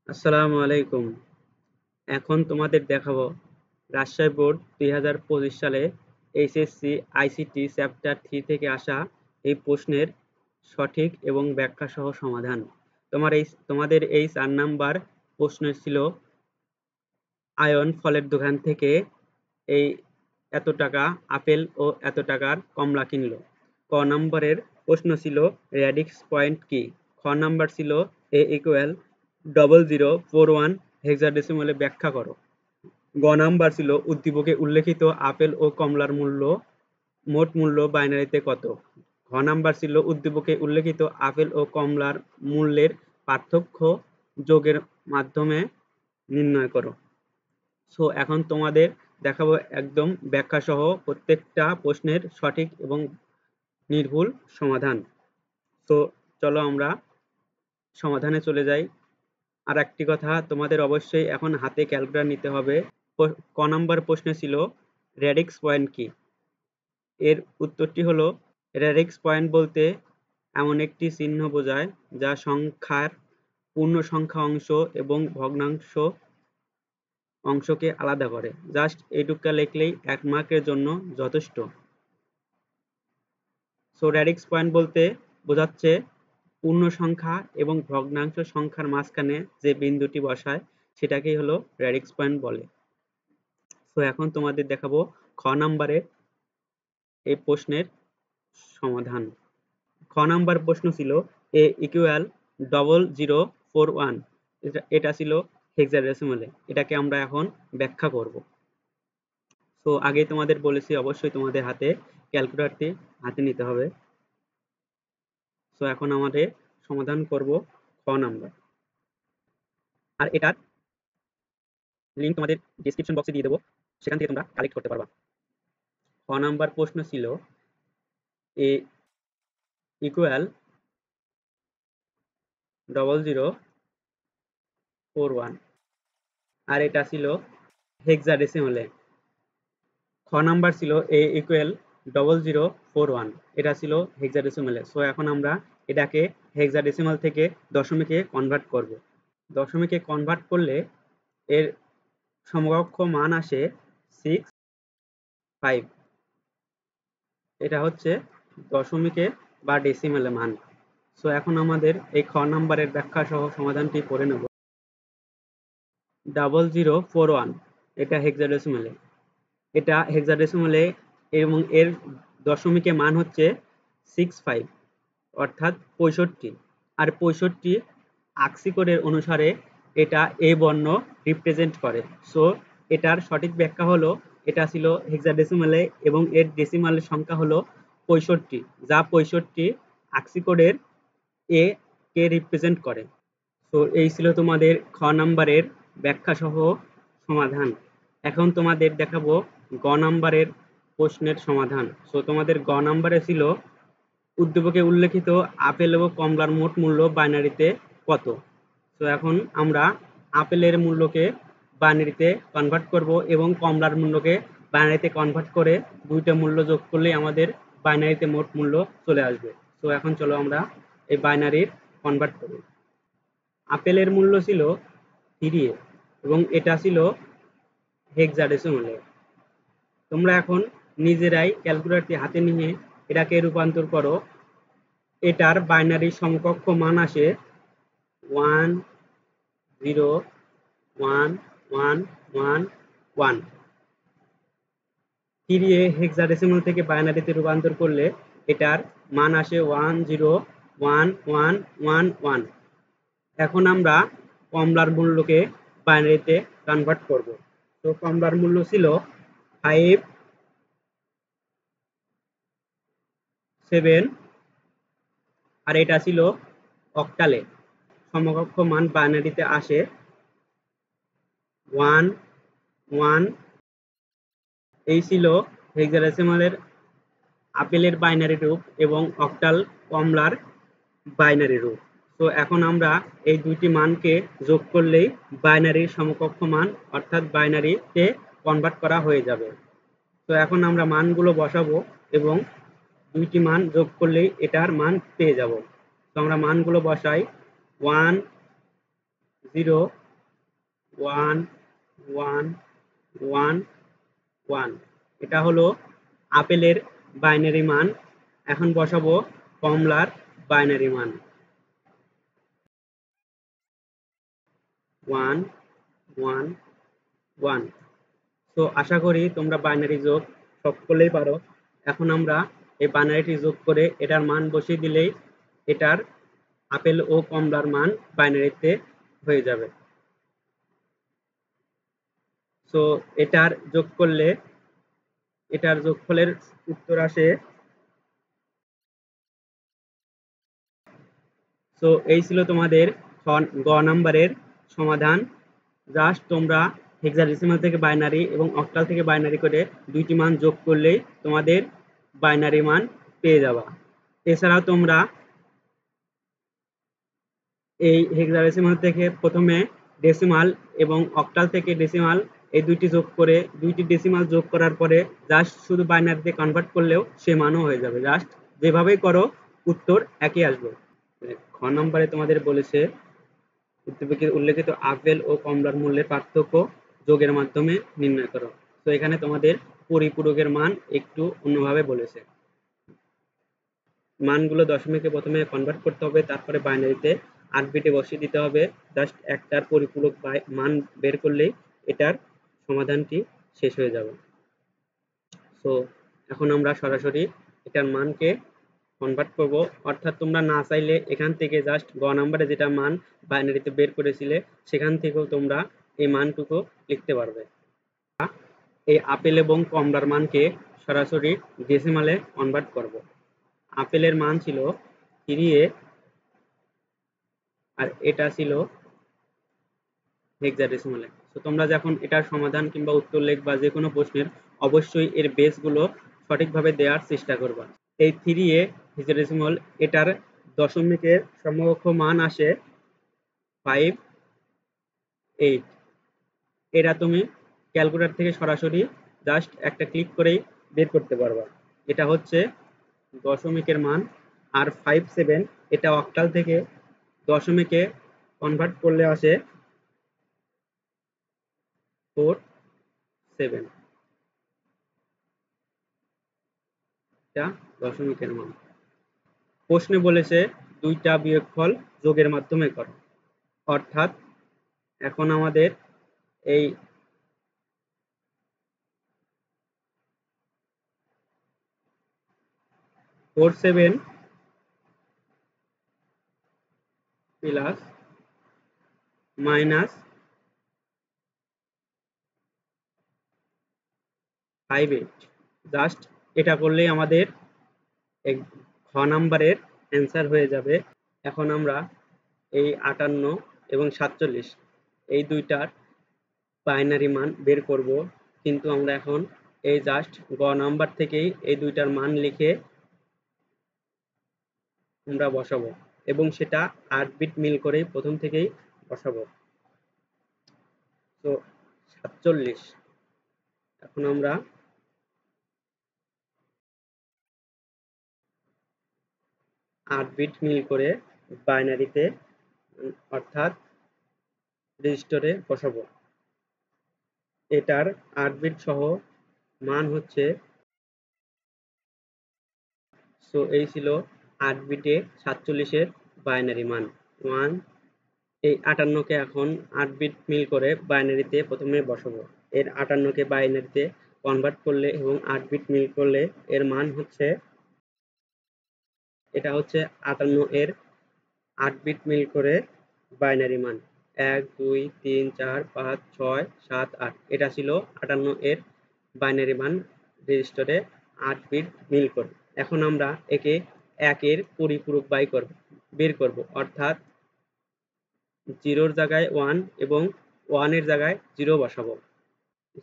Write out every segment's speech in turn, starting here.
আসসালামু আলাইকুম। এখন তোমাদের দেখাবো রাজশাহী বোর্ড 2025 সালে এইচএসসি আইসিটি চ্যাপ্টার 3 থেকে আসা এই প্রশ্নের সঠিক এবং ব্যাখ্যা সহ সমাধান। তোমাদের এই 4 নাম্বার প্রশ্ন ছিল আয়ন ফলের দোকান থেকে এই এত টাকা আপেল ও এত টাকার কমলা কিনলো। ক নম্বরের প্রশ্ন ছিল র্যাডিক্স পয়েন্ট কি? খ নাম্বার ছিল a ইকুয়াল 0041 হেক্সাডেসিমালে ব্যাখ্যা করো। গ নাম্বার ছিল উদ্দীপকে উল্লেখিত আপেল ও কমলার মোট মূল্য বাইনারিতে কত? ঘ নাম্বার ছিল উদ্দীপকে উল্লেখিত আপেল ও কমলার মূল্যের পার্থক্য যোগের মাধ্যমে নির্ণয় করো। সো এখন তোমাদের দেখাবো একদম ব্যাখ্যা সহ প্রত্যেকটা প্রশ্নের সঠিক এবং নির্ভুল সমাধান। তো চলো আমরা সমাধানে চলে যাই। আর একটি কথা, তোমাদের অবশ্যই এখন হাতে ক্যালকুলেটর নিতে হবে। ক নাম্বার প্রশ্নে ছিল র্যাডিক্স পয়েন্ট কি? এর উত্তরটি হলো র্যাডিক্স পয়েন্ট বলতে এমন একটি চিহ্ন বোঝায় যা সংখ্যার পূর্ণ সংখ্যা অংশ এবং ভগ্নাংশ অংশকে আলাদা করে। জাস্ট এইটুকু লিখলেই 1 মার্কের জন্য যথেষ্ট। সো র্যাডিক্স পয়েন্ট বলতে বোঝাচ্ছে পূর্ণ সংখ্যা এবং ভগ্নাংশ সংখ্যার মাঝখানে যে বিন্দুটি বসায় সেটাকেই হলো র্যাডিক্স পয়েন্ট বলে। তো এখন তোমাদের দেখাবো খ নাম্বারে এই প্রশ্নের সমাধান। খ নাম্বার প্রশ্ন ছিল a ইকুয়াল 0041, এটা ছিল হেক্সাডেসিমালে। এটাকে আমরা এখন ব্যাখ্যা করব। তো আগে তোমাদের বলেছি অবশ্যই তোমাদের হাতে ক্যালকুলেটরটি হাতে নিতে হবে। তো এখন আমাদের সমাধান করব খ নাম্বার। আর এটার লিঙ্ক তোমাদের ডেসক্রিপশন বক্সে দিয়ে দেবো, সেখান থেকে তোমরা কালেক্ট করতে পারবা। খ নাম্বার প্রশ্ন ছিল a ইকুয়াল 0041, আর এটা ছিল হেক্সাডেসিমালে। খ নাম্বার ছিল a ইকুয়াল 0041, এটা ছিল হেক্সাডেসিমালে। সো এখন আমরা এটাকে হেক্সাডেসিমাল থেকে দশমিকে কনভার্ট করব। দশমিকে কনভার্ট করলে এর সমকক্ষ মান আসে 65। এটা হচ্ছে দশমিকে বা ডেসিমেলে মান। সো এখন আমাদের এই খ নাম্বারের ব্যাখ্যা সহ সমাধানটি করে নেব। 0041 এটা হেক্সাডেসিমেলে, এটা হেক্সাডেসিমেলে এবং এর দশমিকে মান হচ্ছে 65 অর্থাৎ 65। আর 65 আক্সি কোডের অনুসারে এটা এ বর্ণ রিপ্রেজেন্ট করে। সো এটার সঠিক ব্যাখ্যা হলো এটা ছিল হেক্সাডেসিমালে এবং এর ডেসিমালের সংখ্যা হলো 65, যা 65 আক্সি কোডের এ কে রিপ্রেজেন্ট করে। তো এই ছিল তোমাদের খ নাম্বারের ব্যাখ্যা সহ সমাধান। এখন তোমাদের দেখাবো গ নাম্বারের প্রশ্নের সমাধান। সো তোমাদের গ নাম্বারে ছিল উদ্দীপকে উল্লেখিত আপেল এবং কমলার মোট মূল্য বাইনারিতে কত? তো এখন আমরা আপেলের মূল্যকে বাইনারিতে কনভার্ট করব এবং কমলার মূল্যকে বাইনারিতে কনভার্ট করে দুইটা মূল্য যোগ করলেই আমাদের বাইনারিতে মোট মূল্য চলে আসবে। তো এখন চলো আমরা এই বাইনারির কনভার্ট করি। আপেলের মূল্য ছিল 3 এবং এটা ছিল হেক্সাডেসিমালে। তোমরা এখন নিজেরাই ক্যালকুলেটরটি হাতে নিয়ে এটাকে রূপান্তর করো। এটার বাইনারি সমকক্ষ মান আসে 101111। 3 হেক্সাডেসিমাল থেকে বাইনারিতে রূপান্তর করলে এটার মান আসে 101111। এখন আমরা কমলার মূল্যকে বাইনারিতে কনভার্ট করব। তো কমলার মূল্য ছিল 57 আর এটা ছিল অক্টালে। সমকক্ষ মান বাইনারিতে আসে 11। এই ছিল হেক্সাডেসিমালের আপেলের বাইনারি রূপ এবং অক্টাল কমলার বাইনারি রূপ। তো এখন আমরা এই দুইটি মানকে যোগ করলেই বাইনারির সমকক্ষ মান অর্থাৎ বাইনারিতে কনভার্ট করা হয়ে যাবে। তো এখন আমরা মানগুলো বসাবো এবং দুইটি মান যোগ করলেই এটার মান পেয়ে যাব। তো আমরা মানগুলো বসাই 0 1 1 1 1। এটা হলো আপেলের বাইনারি মান। এখন বসাবো কমলার বাইনারি মান 1 1 1। তো আশা করি তোমরা বাইনারি যোগ সকলেই পারো। এখন আমরা এই বাইনারিটি যোগ করে এটার মান বসিয়ে দিলেই এটার আপেল ও কমলার মান বাইনারিতে হয়ে যাবে। তো এটার যোগ করলে এটার যোগফলের উত্তর আসে। তো এই ছিল তোমাদের গ নাম্বারের সমাধান। জাস্ট তোমরা হেক্সাডেসিমাল থেকে বাইনারি এবং অক্টাল থেকে বাইনারি করে দুইটি মান যোগ করলেই তোমাদের বাইনারি মান পেয়ে যাবা। এছাড়াও তোমরা এই হেক্সাডেসিমাল থেকে প্রথমে ডেসিমাল এবং অক্টাল থেকে ডেসিমাল এই দুইটি যোগ করে দুইটি ডেসিমাল যোগ করার পরে জাস্ট শুধু বাইনারিতে কনভার্ট করলেও সে মানও হয়ে যাবে। জাস্ট যেভাবেই করো উত্তর একই আসবে। খ নম্বরে তোমাদের বলেছে উদ্দীপকের উল্লেখিত আপেল ও কমলার মূল্যের পার্থক্য যোগের মাধ্যমে নির্ণয় করো। তো এখানে তোমাদের পরিপূরকের মান একটু অন্যভাবে বলেছে। মানগুলো দশমিকে প্রথমে কনভার্ট করতে হবে, তারপরে বাইনারিতে 8 বিটে বসিয়ে দিতে হবে। জাস্ট একটার পরিপূরক মান বের করলেই এটার সমাধানটি শেষ হয়ে যাবে। সো এখন আমরা সরাসরি এটার মানকে কনভার্ট করব। অর্থাৎ তোমরা না চাইলে এখান থেকে জাস্ট গ নাম্বারে যেটা মান বাইনারিতে বের করেছিলে সেখান থেকেও তোমরা এই মানটুকু লিখতে পারবে। এই আপেল এবং কমলার মানকে সরাসরি ডেসিমালে কনভার্ট করব। আপেলের মান ছিল 3a আর এটা ছিল হেক্সাডেসিমালে। তো তোমরা যখন এটার সমাধান কিংবা উত্তর লিখবা যে কোনো প্রশ্নের অবশ্যই এর বেসগুলো সঠিকভাবে দেওয়ার চেষ্টা করবা। এই 3a হেক্সাডেসিমাল এটার দশমিকের সমকক্ষ মান আসে 58। এটা তুমি ক্যালকুলেটর থেকে সরাসরি জাস্ট একটা ক্লিক করেই বের করতে পারবা। এটা হচ্ছে দশমিকের মান। আর 57 এটা অক্টাল থেকে দশমিকে কনভার্ট করলে আসে 47। এটা দশমিকের মান। প্রশ্নে বলেছে দুইটা বিয়োগফল যোগের মাধ্যমে করো। অর্থাৎ এখন আমাদের এই 47 প্লাস মাইনাস 58 জাস্ট এটা করলেই আমাদের খ নাম্বারের অ্যান্সার হয়ে যাবে। এখন আমরা এই 58 এবং 47 এই দুইটার বাইনারি মান বের করব, কিন্তু আমরা এখন এই জাস্ট গ নাম্বার থেকেই এই দুইটার মান লিখে আমরা বসাবো এবং সেটা 8 বিট মিল করেই প্রথম থেকেই বসাবো। তো 47 এখন আমরা 8 বিট মিল করে বাইনারিতে অর্থাৎ রেজিস্টারে বসাবো। এটার 8 বিট সহ মান হচ্ছে। সো এই ছিল 8 বিটে 47 এর বাইনারি মান 1। এই 58 কে এখন 8 বিট মিল করে বাইনারিতে প্রথমে বসাবো। এর 58 কে বাইনারিতে কনভার্ট করলে এবং 8 বিট মিল করলে এর মান হচ্ছে, এটা হচ্ছে 58 এর 8 বিট মিল করে বাইনারি মান 1 2 3 4 5 6 7 8। এটা ছিল 58 এর বাইনারি মান রেজিস্টারে 8 বিট মিল করে। এখন আমরা একে 1 এর পরিপূরক বের করব। অর্থাৎ 0 এর জায়গায় 1 এবং 1 এর জায়গায় 0 বসাবো।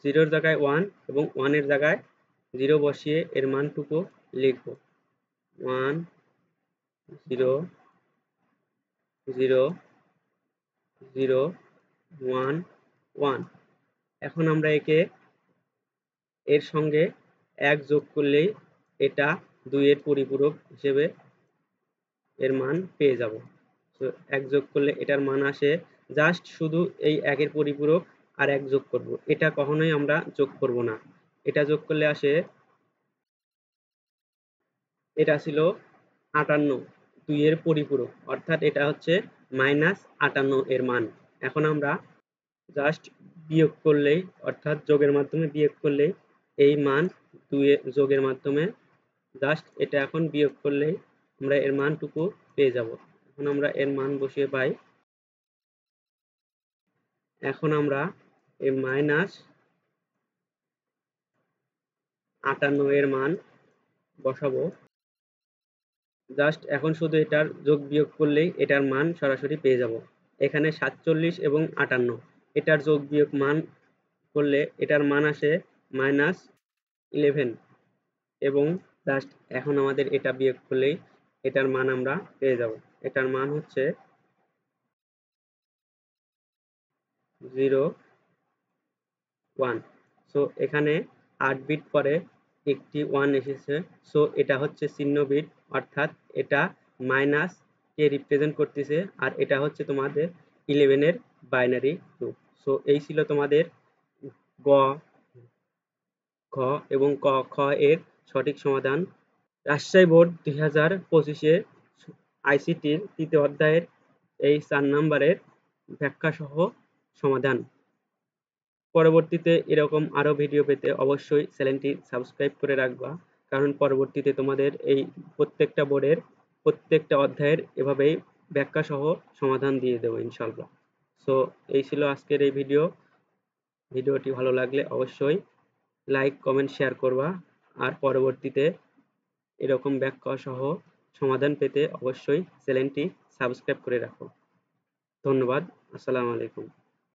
0 এর জায়গায় 1 এবং 1 এর জায়গায় 0 বসিয়ে এর মানটুকু লিখব 1 0 0 0 1 1। এখন আমরা একে এর সঙ্গে 1 যোগ করলেই এটা 2 এর পরিপূরক হিসেবে এর মান পেয়ে যাব। তো 1 যোগ করলে এটার মান আসে জাস্ট শুধু এই একের পরিপূরক আর এক যোগ করব, এটা কখনোই আমরা যোগ করব না। এটা যোগ করলে আসে, এটা ছিল 58, 2 এর পরিপূরক, অর্থাৎ এটা হচ্ছে -58 এর মান। এখন আমরা জাস্ট বিয়োগ করলেই, অর্থাৎ যোগের মাধ্যমে বিয়োগ করলেই এই মান 2 এর যোগের মাধ্যমে জাস্ট এটা এখন বিয়োগ করলেই আমরা এর মানটুকু পেয়ে যাব। এখন আমরা এর মান বসিয়ে পাই। এখন আমরা এই -58 এর মান বসাবো। জাস্ট এখন শুধু এটার যোগ বিয়োগ করলেই এটার মান সরাসরি পেয়ে যাব। এখানে 47 এবং 58, এটার যোগ বিয়োগ মান করলে এটার মান আসে -11, এবং জাস্ট এখন আমাদের এটা বিয়োগ করলেই এটার মান আমরা পেয়ে যাব। এটার মান হচ্ছে 01। সো এখানে 8 বিট পরে একটি 1 এসেছে, সো এটা হচ্ছে চিহ্ন বিট, অর্থাৎ এটা মাইনাস কে রিপ্রেজেন্ট করতেছে, আর এটা হচ্ছে তোমাদের 11 এর বাইনারি রূপ। সো এই ছিল তোমাদের গ, ঘ এবং খ এর সঠিক সমাধান। রাজশাহী বোর্ড 2025-এ আইসিটির তৃতীয় অধ্যায়ের এই 4 নম্বরের ব্যাখ্যাসহ সমাধান। পরবর্তীতে এরকম আরো ভিডিও পেতে অবশ্যই চ্যানেলটি সাবস্ক্রাইব করে রাখবা, কারণ পরবর্তীতে তোমাদের এই প্রত্যেকটা বোর্ডের প্রত্যেকটা অধ্যায়ের এভাবেই ব্যাখ্যাসহ সমাধান দিয়ে দেবো ইনশাল্লাহ। সো এই ছিল আজকের এই ভিডিওটি ভালো লাগলে অবশ্যই লাইক, কমেন্ট, শেয়ার করবা, আর পরবর্তীতে এরকম ব্যাখ্যা সহ সমাধান পেতে অবশ্যই চ্যানেলটি সাবস্ক্রাইব করে রাখো। ধন্যবাদ। আসসালামু আলাইকুম।